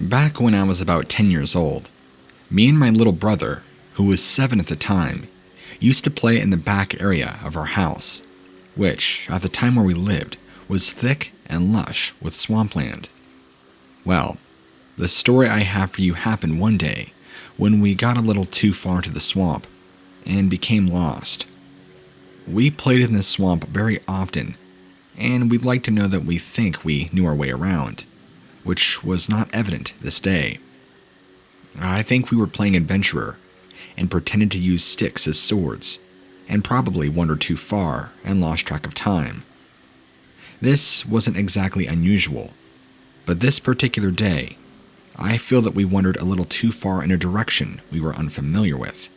Back when I was about 10 years old, me and my little brother, who was 7 at the time, used to play in the back area of our house, which, at the time where we lived, was thick and lush with swampland. Well, the story I have for you happened one day when we got a little too far into the swamp and became lost. We played in this swamp very often, and we'd like to know that we think we knew our way around, which was not evident this day. I think we were playing adventurer and pretended to use sticks as swords, and probably wandered too far and lost track of time. This wasn't exactly unusual, but this particular day, I feel that we wandered a little too far in a direction we were unfamiliar with.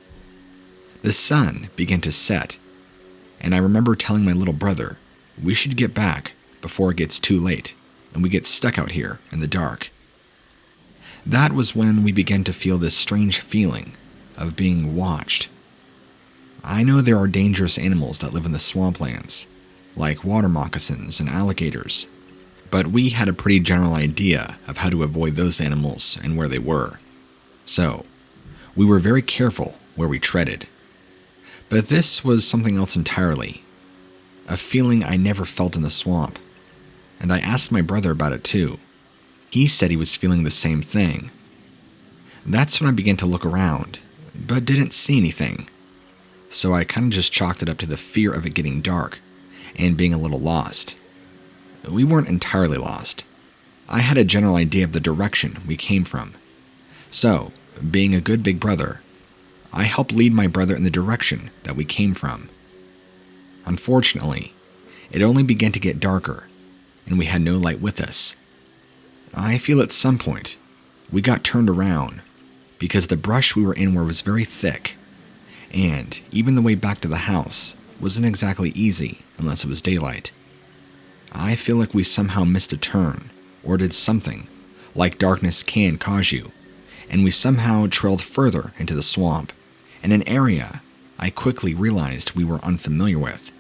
The sun began to set, and I remember telling my little brother we should get back before it gets too late and we get stuck out here in the dark. That was when we began to feel this strange feeling of being watched. I know there are dangerous animals that live in the swamplands, like water moccasins and alligators, but we had a pretty general idea of how to avoid those animals and where they were. So, we were very careful where we treaded. But this was something else entirely, a feeling I never felt in the swamp, and I asked my brother about it too. He said he was feeling the same thing. That's when I began to look around, but didn't see anything, so I kind of just chalked it up to the fear of it getting dark and being a little lost. We weren't entirely lost. I had a general idea of the direction we came from. So, being a good big brother, I helped lead my brother in the direction that we came from. Unfortunately, it only began to get darker, and we had no light with us. I feel at some point, we got turned around, because the brush we were in was very thick, and even the way back to the house wasn't exactly easy unless it was daylight. I feel like we somehow missed a turn, or did something, like darkness can cause you, and we somehow trailed further into the swamp, in an area I quickly realized we were unfamiliar with.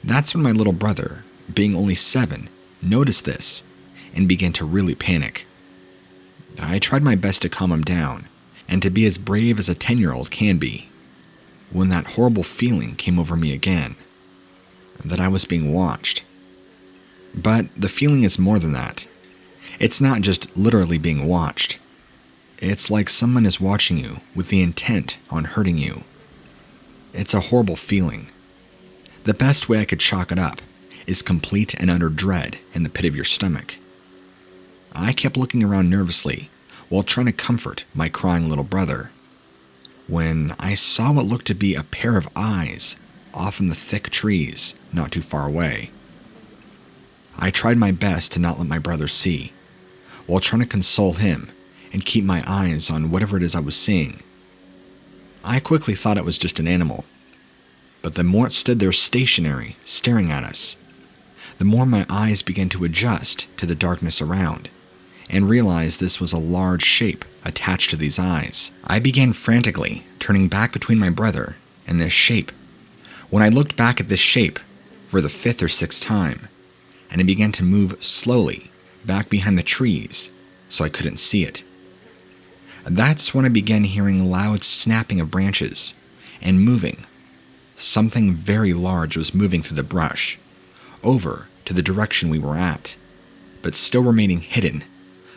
That's when my little brother, being only 7, noticed this, and began to really panic. I tried my best to calm him down, and to be as brave as a 10-year-old can be, when that horrible feeling came over me again, that I was being watched. But the feeling is more than that. It's not just literally being watched. It's like someone is watching you with the intent on hurting you. It's a horrible feeling. The best way I could chalk it up is complete and utter dread in the pit of your stomach. I kept looking around nervously while trying to comfort my crying little brother, when I saw what looked to be a pair of eyes off in the thick trees not too far away. I tried my best to not let my brother see, while trying to console him and keep my eyes on whatever it is I was seeing. I quickly thought it was just an animal, but the more it stood there stationary, staring at us, the more my eyes began to adjust to the darkness around, and realized this was a large shape attached to these eyes. I began frantically turning back between my brother and this shape, when I looked back at this shape for the 5th or 6th time, and it began to move slowly back behind the trees so I couldn't see it. That's when I began hearing loud snapping of branches and moving. Something very large was moving through the brush, over to the direction we were at, but still remaining hidden,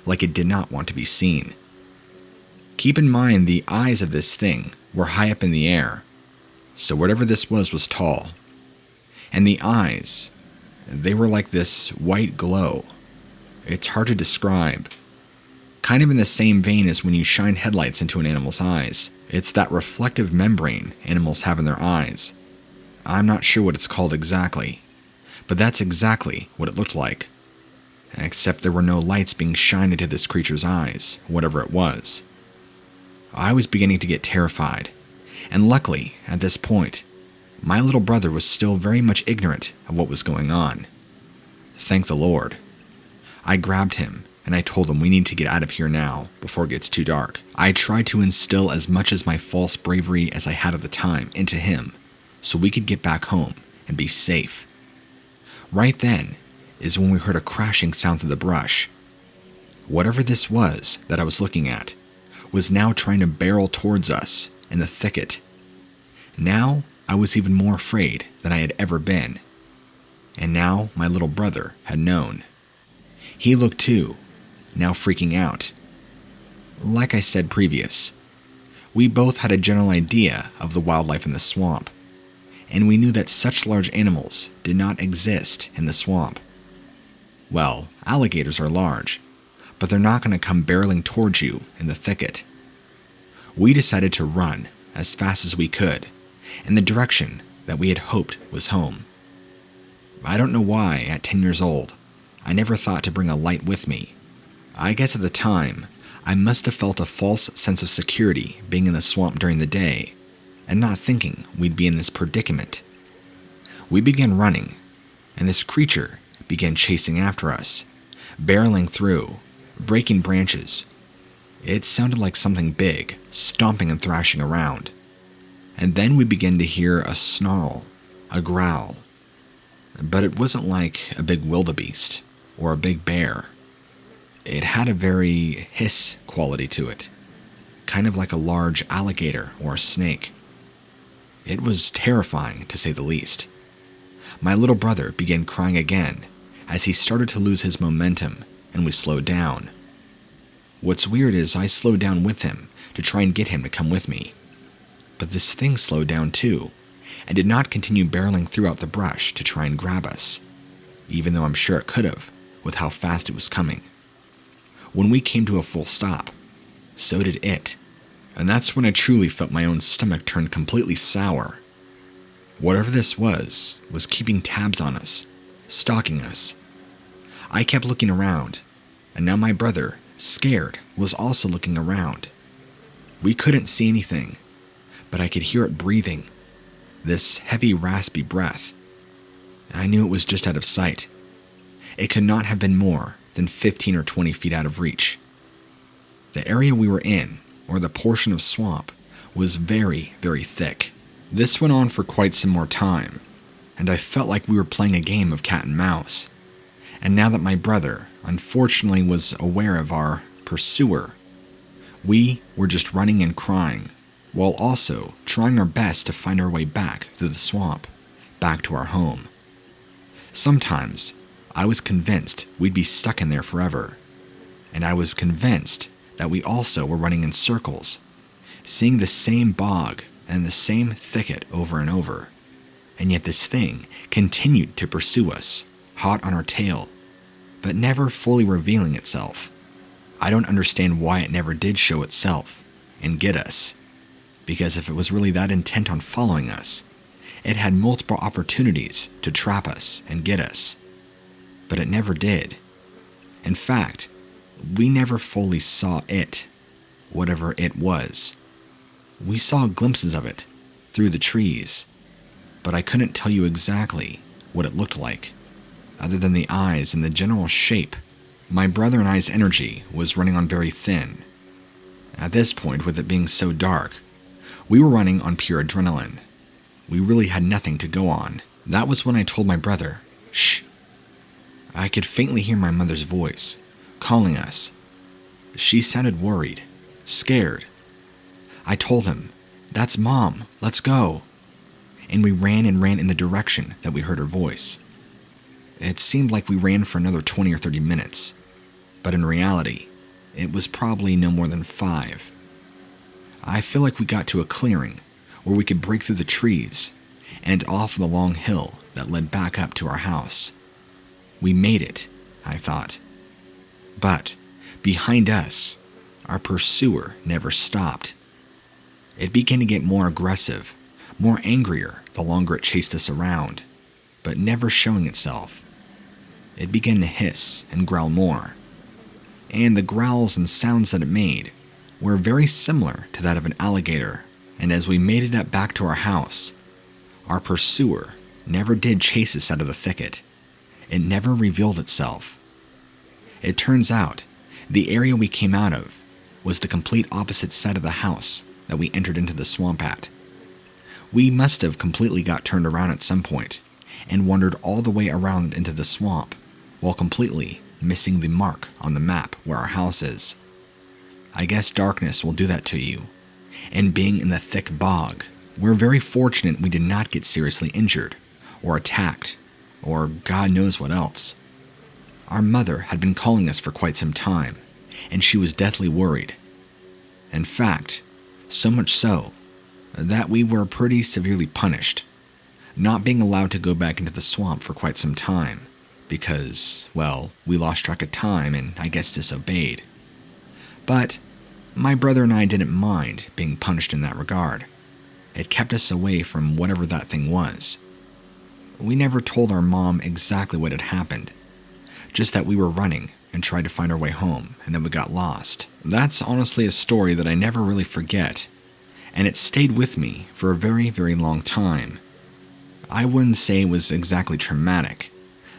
like it did not want to be seen. Keep in mind the eyes of this thing were high up in the air, so whatever this was tall. And the eyes, they were like this white glow. It's hard to describe. Kind of in the same vein as when you shine headlights into an animal's eyes. It's that reflective membrane animals have in their eyes. I'm not sure what it's called exactly, but that's exactly what it looked like. Except there were no lights being shined into this creature's eyes, whatever it was. I was beginning to get terrified, and luckily, at this point, my little brother was still very much ignorant of what was going on. Thank the Lord. I grabbed him, and I told him we need to get out of here now, before it gets too dark. I tried to instill as much as my false bravery as I had at the time into him, so we could get back home and be safe. Right then is when we heard a crashing sound through the brush. Whatever this was that I was looking at was now trying to barrel towards us in the thicket. Now I was even more afraid than I had ever been. And now my little brother had known. He looked too, now freaking out. Like I said previous, we both had a general idea of the wildlife in the swamp, and we knew that such large animals did not exist in the swamp. Well, alligators are large, but they're not going to come barreling towards you in the thicket. We decided to run as fast as we could in the direction that we had hoped was home. I don't know why, at 10 years old, I never thought to bring a light with me. I guess at the time, I must have felt a false sense of security being in the swamp during the day, and not thinking we'd be in this predicament. We began running, and this creature began chasing after us, barreling through, breaking branches. It sounded like something big, stomping and thrashing around. And then we began to hear a snarl, a growl. But it wasn't like a big wildebeest or a big bear. It had a very hiss quality to it, kind of like a large alligator or a snake. It was terrifying, to say the least. My little brother began crying again as he started to lose his momentum, and we slowed down. What's weird is I slowed down with him to try and get him to come with me. But this thing slowed down too, and did not continue barreling throughout the brush to try and grab us, even though I'm sure it could have, with how fast it was coming. When we came to a full stop, so did it, and that's when I truly felt my own stomach turn completely sour. Whatever this was keeping tabs on us, stalking us. I kept looking around, and now my brother, scared, was also looking around. We couldn't see anything, but I could hear it breathing, this heavy, raspy breath. I knew it was just out of sight. It could not have been more than 15 or 20 feet out of reach. The area we were in, or the portion of swamp, was very, very thick. This went on for quite some more time, and I felt like we were playing a game of cat and mouse. And now that my brother, unfortunately, was aware of our pursuer, we were just running and crying, while also trying our best to find our way back through the swamp, back to our home. Sometimes, I was convinced we'd be stuck in there forever, and I was convinced that we also were running in circles, seeing the same bog and the same thicket over and over, and yet this thing continued to pursue us, hot on our tail, but never fully revealing itself. I don't understand why it never did show itself and get us, because if it was really that intent on following us, it had multiple opportunities to trap us and get us. But it never did. In fact, we never fully saw it, whatever it was. We saw glimpses of it through the trees, but I couldn't tell you exactly what it looked like, other than the eyes and the general shape. My brother and I's energy was running on very thin. At this point, with it being so dark, we were running on pure adrenaline. We really had nothing to go on. That was when I told my brother, "Shh." I could faintly hear my mother's voice, calling us. She sounded worried, scared. I told him, "That's Mom, let's go." And we ran in the direction that we heard her voice. It seemed like we ran for another 20 or 30 minutes, but in reality, it was probably no more than 5. I feel like we got to a clearing where we could break through the trees and off the long hill that led back up to our house. We made it, I thought. But behind us, our pursuer never stopped. It began to get more aggressive, more angrier the longer it chased us around, but never showing itself. It began to hiss and growl more, and the growls and sounds that it made were very similar to that of an alligator. And as we made it up back to our house, our pursuer never did chase us out of the thicket. It never revealed itself. It turns out, the area we came out of was the complete opposite side of the house that we entered into the swamp at. We must have completely got turned around at some point, and wandered all the way around into the swamp, while completely missing the mark on the map where our house is. I guess darkness will do that to you. And being in the thick bog, we're very fortunate we did not get seriously injured, or attacked, or God knows what else. Our mother had been calling us for quite some time, and she was deathly worried. In fact, so much so that we were pretty severely punished, not being allowed to go back into the swamp for quite some time, because, well, we lost track of time and I guess disobeyed. But my brother and I didn't mind being punished in that regard. It kept us away from whatever that thing was. We never told our mom exactly what had happened, just that we were running and tried to find our way home, and then we got lost. That's honestly a story that I never really forget, and it stayed with me for a very, very long time. I wouldn't say it was exactly traumatic,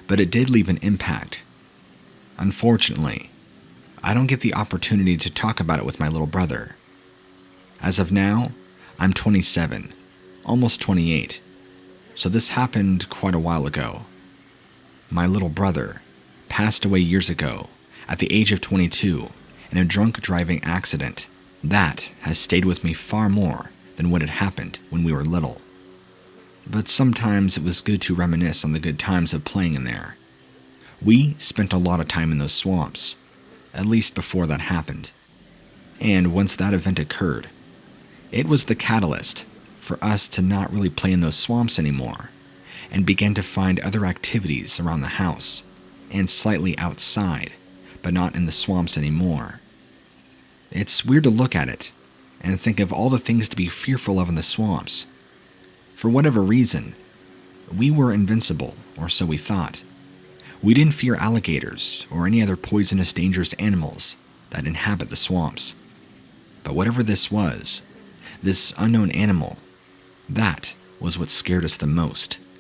but it did leave an impact. Unfortunately, I don't get the opportunity to talk about it with my little brother. As of now, I'm 27, almost 28, so this happened quite a while ago. My little brother passed away years ago, at the age of 22, in a drunk driving accident. That has stayed with me far more than what had happened when we were little. But sometimes it was good to reminisce on the good times of playing in there. We spent a lot of time in those swamps, at least before that happened. And once that event occurred, it was the catalyst for us to not really play in those swamps anymore, and begin to find other activities around the house, and slightly outside, but not in the swamps anymore. It's weird to look at it, and think of all the things to be fearful of in the swamps. For whatever reason, we were invincible, or so we thought. We didn't fear alligators or any other poisonous, dangerous animals that inhabit the swamps. But whatever this was, this unknown animal, that was what scared us the most.